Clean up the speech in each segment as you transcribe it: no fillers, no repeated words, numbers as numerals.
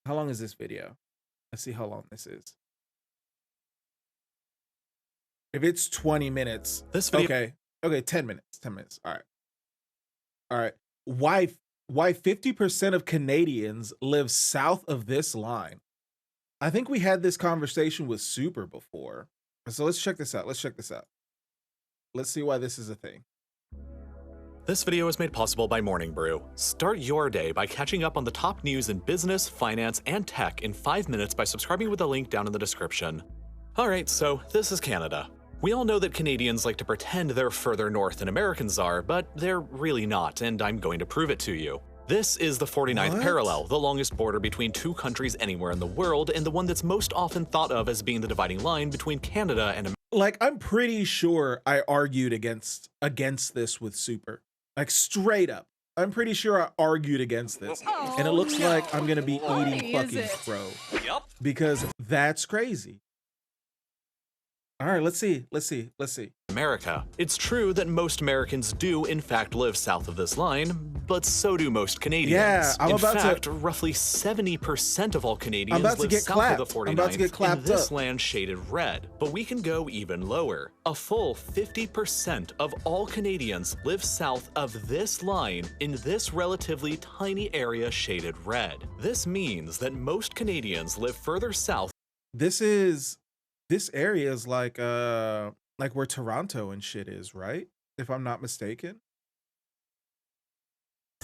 How long is this video? Let's see how long this is. If it's 20 minutes, This video. okay. Okay, 10 minutes. 10 minutes. All right. All right. Why 50% of Canadians live south of this line? I think we had this conversation with Super before. So let's check this out. Let's check this out. Let's see why this is a thing. This video is made possible by Morning Brew. Start your day by catching up on the top news in business, finance, and tech in 5 minutes by subscribing with the link down in the description. Alright, so this is Canada. We all know that Canadians like to pretend they're further north than Americans are, but they're really not, and I'm going to prove it to you. This is the 49th What? parallel, the longest border between two countries anywhere in the world, and the one that's most often thought of as being the dividing line between Canada and America. Like, I'm pretty sure I argued against this with Super. Like, straight up. I'm pretty sure I argued against this. And it looks like I'm gonna be eating fucking crow. Yup. Because that's crazy. All right, let's see. America. It's true that most Americans do, in fact, live south of this line, but so do most Canadians. Yeah, I'm in about to- fact, roughly 70% of all Canadians about to live get south clapped. of the 49th I'm about to get clapped in this up. land shaded red. But we can go even lower. A full 50% of all Canadians live south of this line in this relatively tiny area shaded red. This means that most Canadians live further south This area is like where Toronto and shit is, right? If I'm not mistaken.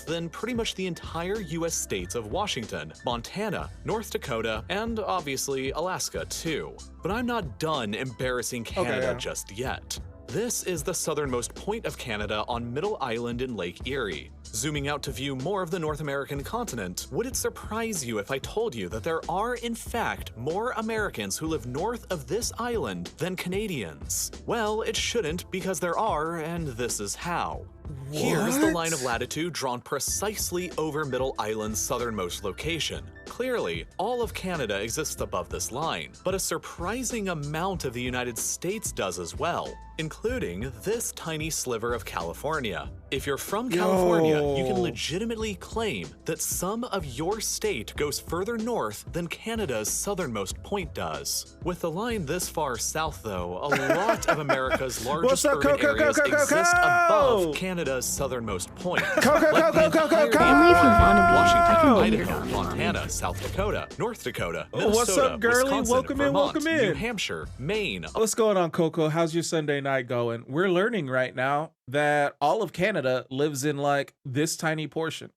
than pretty much the entire US states of Washington, Montana, North Dakota, and obviously Alaska too. But I'm not done embarrassing Canada yeah. just yet. This is the southernmost point of Canada on Middle Island in Lake Erie. Zooming out to view more of the North American continent, would it surprise you if I told you that there are, in fact, more Americans who live north of this island than Canadians? Well, it shouldn't, because there are, and this is how. Here's the line of latitude drawn precisely over Middle Island's southernmost location. Clearly, all of Canada exists above this line, but a surprising amount of the United States does as well, including this tiny sliver of California. If you're from California, you can Yo. legitimately claim that some of your state goes further north than Canada's southernmost point does. With the line this far south, though, a lot of America's largest What's up, urban areas exist above Canada's southernmost point. Like the entire Family, if you wanna be, I Washington, can be Idaho, your dog. Montana, South Dakota, North Dakota, Oh, Minnesota, what's up, girly? Wisconsin, Welcome in, Vermont, welcome New in. Hampshire, Maine. What's going on, Coco? How's your Sunday night going? We're learning right now that all of Canada lives in like this tiny portion.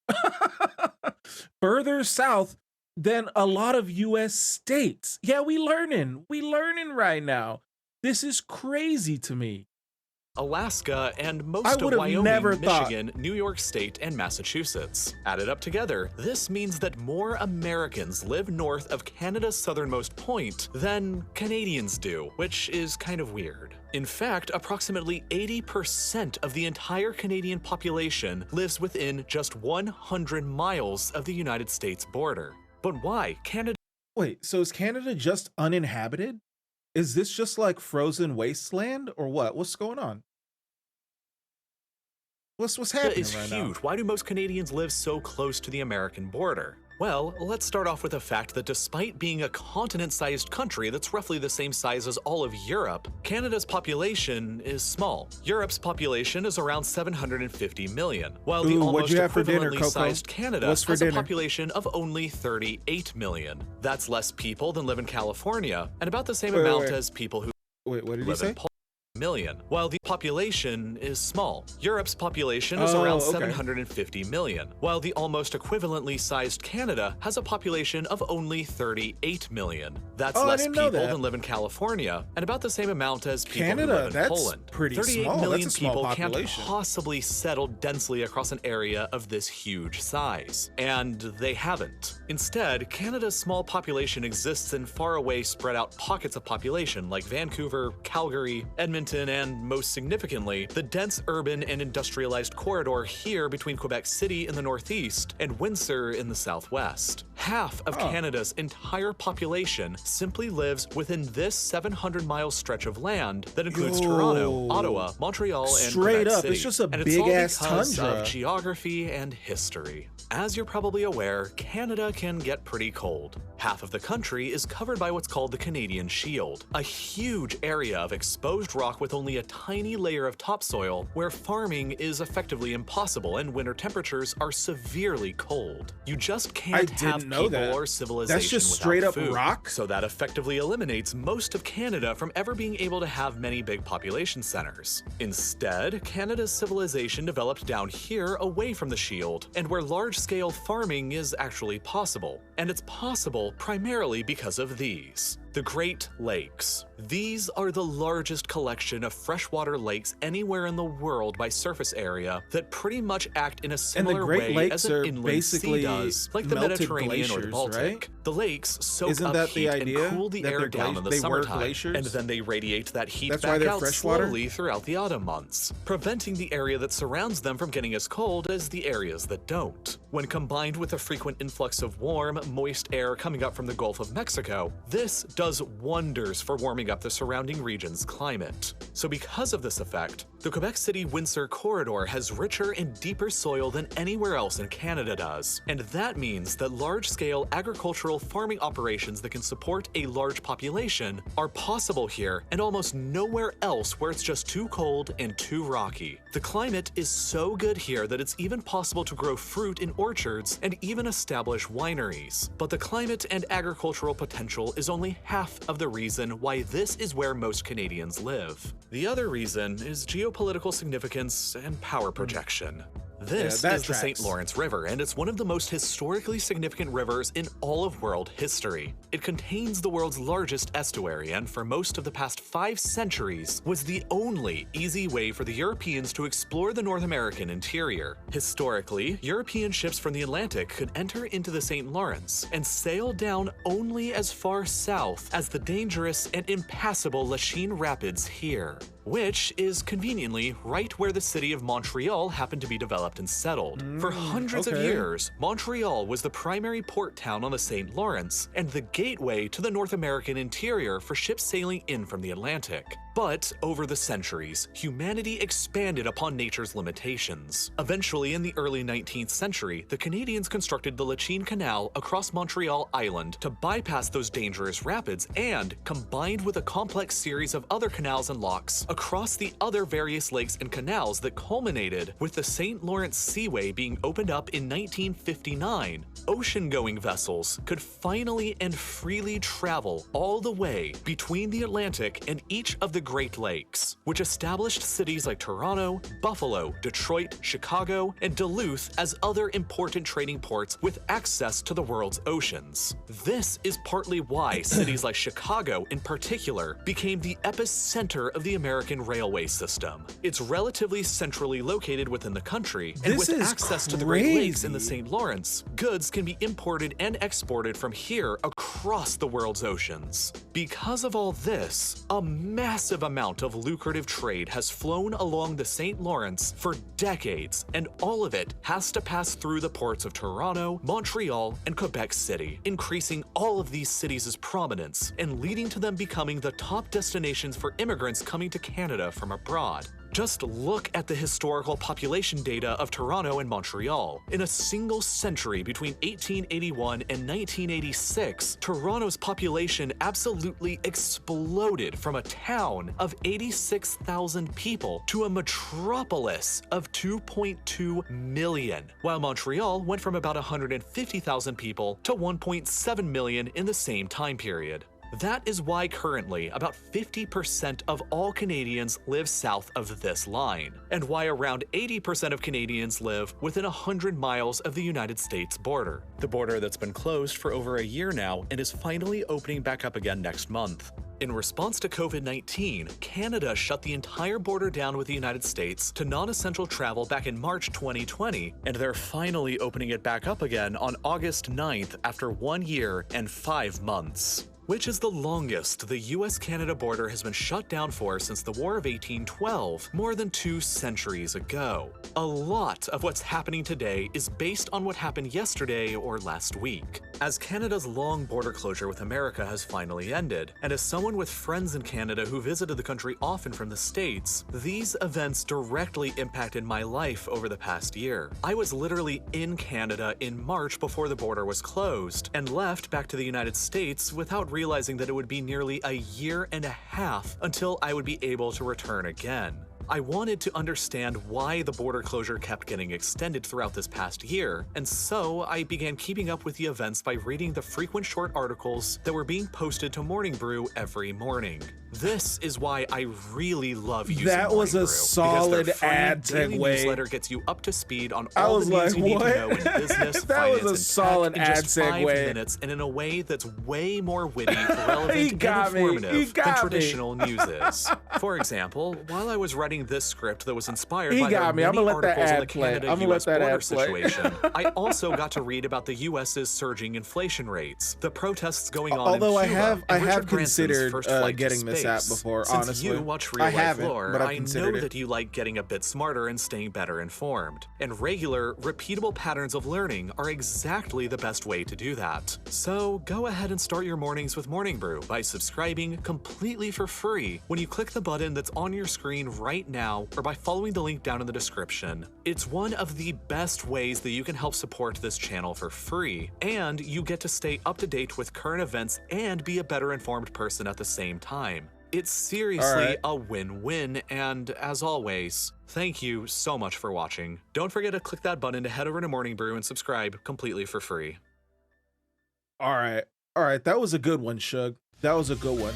Further south than a lot of US states. Yeah, we learning right now. This is crazy to me. Alaska, and I most of would've Wyoming, never thought- Michigan, New York State, and Massachusetts. Added up together, this means that more Americans live north of Canada's southernmost point than Canadians do, which is kind of weird. In fact, approximately 80% of the entire Canadian population lives within just 100 miles of the United States border. But why? Canada Wait, so is Canada just uninhabited? Is this just like frozen wasteland or what? What's going on? What's happening is right huge. now? Why do most Canadians live so close to the American border? Well, let's start off with the fact that despite being a continent-sized country that's roughly the same size as all of Europe, Canada's population is small. Europe's population is around 750 million, while the Ooh, what'd almost you have for dinner, equivalently Coco? sized Canada What's for has a dinner? population of only 38 million. That's less people than live in California, and about the same Wait, amount wait. as people who Wait, what did you live say? in Poland. Million, while the population is small. Europe's population is Oh, around okay. 750 million, while the almost equivalently sized Canada has a population of only 38 million. That's Oh, I less didn't know people that. than live in California, and about the same amount as people Canada, who live in that's Poland. pretty 38 small. That's million a small people can't population. possibly settle densely across an area of this huge size. And they haven't. Instead, Canada's small population exists in faraway spread out pockets of population like Vancouver, Calgary, Edmonton, Edmonton, and most significantly, the dense urban and industrialized corridor here between Quebec City in the northeast and Windsor in the southwest. Half of Canada's entire population simply lives within this 700-mile stretch of land that includes Toronto, Ottawa, Montreal, and Straight Quebec up, City. it's just a And it's all big-ass because tundra. of geography and history. As you're probably aware, Canada can get pretty cold. Half of the country is covered by what's called the Canadian Shield, a huge area of exposed rock with only a tiny layer of topsoil where farming is effectively impossible and winter temperatures are severely cold. You just can't have didn't know people that. or civilization That's just without straight up food. rock? So that effectively eliminates most of Canada from ever being able to have many big population centers. Instead, Canada's civilization developed down here away from the Shield, and where large-scale farming is actually possible. And it's possible primarily because of these. The Great Lakes. These are the largest collection of freshwater lakes anywhere in the world by surface area that pretty much act in a similar Great way Lakes as are an inland basically sea does, like the melted Mediterranean or the glaciers, Baltic. right? The lakes soak Isn't up that the heat idea? and cool the That air they're down in the they were summertime, glaciers? and then they radiate that heat That's why back they're out freshwater? slowly throughout the autumn months, preventing the area that surrounds them from getting as cold as the areas that don't. When combined with a frequent influx of warm, moist air coming up from the Gulf of Mexico, this does wonders for warming up the surrounding region's climate. So because of this effect, the Quebec City-Windsor corridor has richer and deeper soil than anywhere else in Canada does. And that means that large-scale agricultural farming operations that can support a large population are possible here and almost nowhere else where it's just too cold and too rocky. The climate is so good here that it's even possible to grow fruit in orchards and even establish wineries. But the climate and agricultural potential is only half of the reason why this is where most Canadians live. The other reason is geopolitical significance and power projection. This that is the St. tracks. Lawrence River, and it's one of the most historically significant rivers in all of world history. It contains the world's largest estuary, and for most of the past 5 centuries, was the only easy way for the Europeans to explore the North American interior. Historically, European ships from the Atlantic could enter into the St. Lawrence and sail down only as far south as the dangerous and impassable Lachine Rapids here, which is conveniently right where the city of Montreal happened to be developed and settled. For hundreds of okay. years, Montreal was the primary port town on the St. Lawrence and the gateway to the North American interior for ships sailing in from the Atlantic. But over the centuries, humanity expanded upon nature's limitations. Eventually, in the early 19th century, the Canadians constructed the Lachine Canal across Montreal Island to bypass those dangerous rapids and, combined with a complex series of other canals and locks across the other various lakes and canals that culminated with the St. Lawrence Seaway being opened up in 1959, ocean-going vessels could finally and freely travel all the way between the Atlantic and each of the Great Lakes, which established cities like Toronto, Buffalo, Detroit, Chicago, and Duluth as other important trading ports with access to the world's oceans. This is partly why cities like Chicago in particular became the epicenter of the American railway system. It's relatively centrally located within the country, and This with is access to the Great Lakes and the crazy. St. Lawrence, goods can be imported and exported from here across the world's oceans. Because of all this, a massive amount of lucrative trade has flown along the St. Lawrence for decades, and all of it has to pass through the ports of Toronto, Montreal, and Quebec City, increasing all of these cities' prominence and leading to them becoming the top destinations for immigrants coming to Canada from abroad. Just look at the historical population data of Toronto and Montreal. In a single century between 1881 and 1986, Toronto's population absolutely exploded from a town of 86,000 people to a metropolis of 2.2 million, while Montreal went from about 150,000 people to 1.7 million in the same time period. That is why currently about 50% of all Canadians live south of this line, and why around 80% of Canadians live within 100 miles of the United States border. The border that's been closed for over a year now and is finally opening back up again next month. In response to COVID-19, Canada shut the entire border down with the United States to non-essential travel back in March 2020, and they're finally opening it back up again on August 9th after 1 year and 5 months. which is the longest the US-Canada border has been shut down for since the War of 1812, more than 2 centuries ago. A lot of what's happening today is based on what happened yesterday or last week. As Canada's long border closure with America has finally ended, and as someone with friends in Canada who visited the country often from the States, these events directly impacted my life over the past year. I was literally in Canada in March before the border was closed, and left back to the United States without realizing that it would be nearly a year and a half until I would be able to return again. I wanted to understand why the border closure kept getting extended throughout this past year, and so I began keeping up with the events by reading the frequent short articles that were being posted to Morning Brew every morning. This is why I really love using That was Morning a Brew, solid because their free ad daily segue. newsletter gets you up to speed on I all was the news like, you need what? to know in business, That finance, was a and solid tech in just ad 5 segue. minutes and in a way that's way more witty, relevant, He and got me. He informative got than me. traditional news is. For example, while I was writing this script that was inspired He by got their me. I'm many gonna let that articles on the ad play. I'm gonna Canada-US let that border ad play. situation, I also got to read about the U.S.'s surging inflation rates, the protests going on Although in Cuba, I and have Richard Branson's considered first flight to getting this app space. before, Since honestly. you watch I Real Life haven't, Lore, but I've I considered know it. that you like getting a bit smarter and staying better informed. And regular, repeatable patterns of learning are exactly the best way to do that. So go ahead and start your mornings with Morning Brew by subscribing completely for free when you click the button that's on your screen right now or by following the link down in the description. It's one of the best ways that you can help support this channel for free, and you get to stay up to date with current events and be a better informed person at the same time. It's seriously a win-win, and as always, thank you so much for watching. Don't forget to click that button to head over to Morning Brew and subscribe completely for free. All right. That was a good one, Shug. That was a good one.